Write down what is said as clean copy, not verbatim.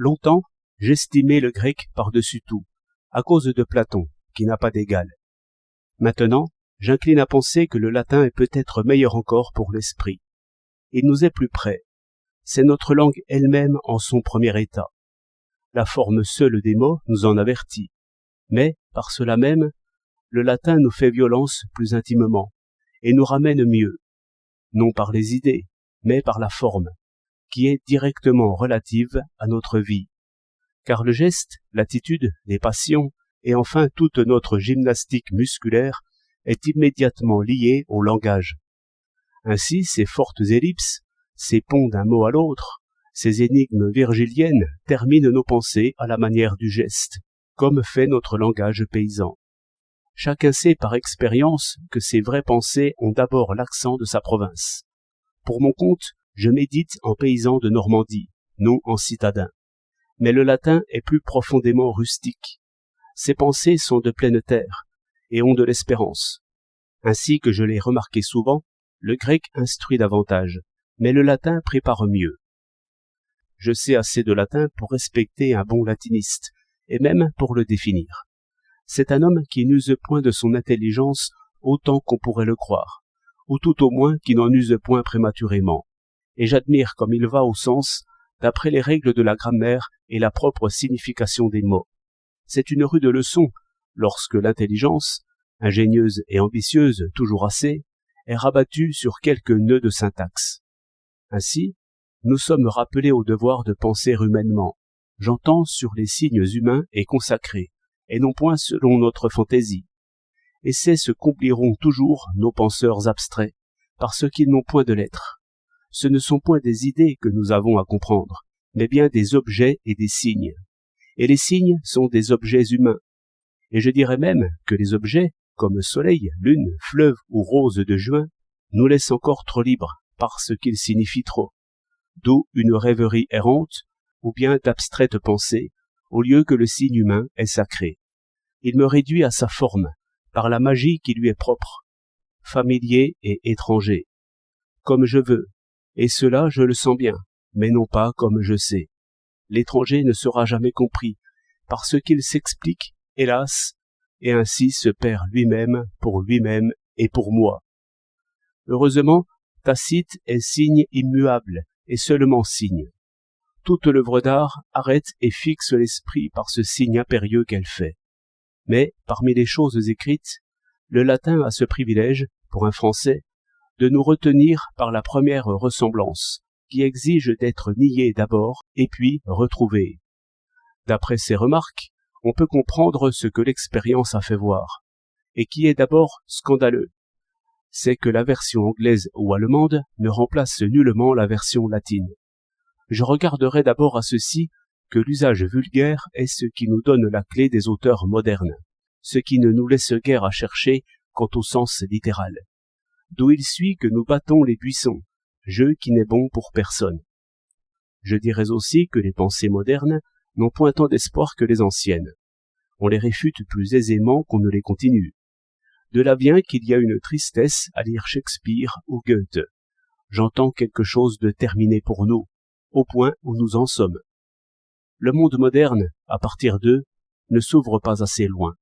Longtemps, j'estimais le grec par-dessus tout, à cause de Platon, qui n'a pas d'égal. Maintenant, j'incline à penser que le latin est peut-être meilleur encore pour l'esprit. Il nous est plus près. C'est notre langue elle-même en son premier état. La forme seule des mots nous en avertit. Mais, par cela même, le latin nous fait violence plus intimement, et nous ramène mieux, non par les idées, mais par la forme, qui est directement relative à notre vie. Car le geste, l'attitude, les passions, et enfin toute notre gymnastique musculaire est immédiatement liée au langage. Ainsi, ces fortes ellipses, ces ponts d'un mot à l'autre, ces énigmes virgiliennes terminent nos pensées à la manière du geste, comme fait notre langage paysan. Chacun sait par expérience que ces vraies pensées ont d'abord l'accent de sa province. Pour mon compte, je médite en paysan de Normandie, non en citadin. Mais le latin est plus profondément rustique. Ses pensées sont de pleine terre et ont de l'espérance. Ainsi que je l'ai remarqué souvent, le grec instruit davantage, mais le latin prépare mieux. Je sais assez de latin pour respecter un bon latiniste, et même pour le définir. C'est un homme qui n'use point de son intelligence autant qu'on pourrait le croire, ou tout au moins qui n'en use point prématurément, et j'admire comme il va au sens, d'après les règles de la grammaire et la propre signification des mots. C'est une rude leçon, lorsque l'intelligence, ingénieuse et ambitieuse toujours assez, est rabattue sur quelques nœuds de syntaxe. Ainsi, nous sommes rappelés au devoir de penser humainement, j'entends sur les signes humains et consacrés, et non point selon notre fantaisie. Et c'est ce qu'oublieront toujours nos penseurs abstraits, parce qu'ils n'ont point de lettres. Ce ne sont point des idées que nous avons à comprendre, mais bien des objets et des signes. Et les signes sont des objets humains. Et je dirais même que les objets, comme soleil, lune, fleuve ou rose de juin, nous laissent encore trop libres, parce qu'ils signifient trop. D'où une rêverie errante, ou bien d'abstraites pensées, au lieu que le signe humain est sacré. Il me réduit à sa forme, par la magie qui lui est propre, familier et étranger, comme je veux, et cela je le sens bien, mais non pas comme je sais. L'étranger ne sera jamais compris, parce qu'il s'explique, hélas, et ainsi se perd lui-même et pour moi. Heureusement, Tacite est signe immuable, et seulement signe. Toute l'œuvre d'art arrête et fixe l'esprit par ce signe impérieux qu'elle fait. Mais, parmi les choses écrites, le latin a ce privilège, pour un Français, de nous retenir par la première ressemblance, qui exige d'être niée d'abord et puis retrouvée. D'après ces remarques, on peut comprendre ce que l'expérience a fait voir, et qui est d'abord scandaleux. C'est que la version anglaise ou allemande ne remplace nullement la version latine. Je regarderai d'abord à ceci que l'usage vulgaire est ce qui nous donne la clé des auteurs modernes, ce qui ne nous laisse guère à chercher quant au sens littéral. D'où il suit que nous battons les buissons, jeu qui n'est bon pour personne. Je dirais aussi que les pensées modernes n'ont point tant d'espoir que les anciennes. On les réfute plus aisément qu'on ne les continue. De là vient qu'il y a une tristesse à lire Shakespeare ou Goethe. J'entends quelque chose de terminé pour nous, au point où nous en sommes. Le monde moderne, à partir d'eux, ne s'ouvre pas assez loin.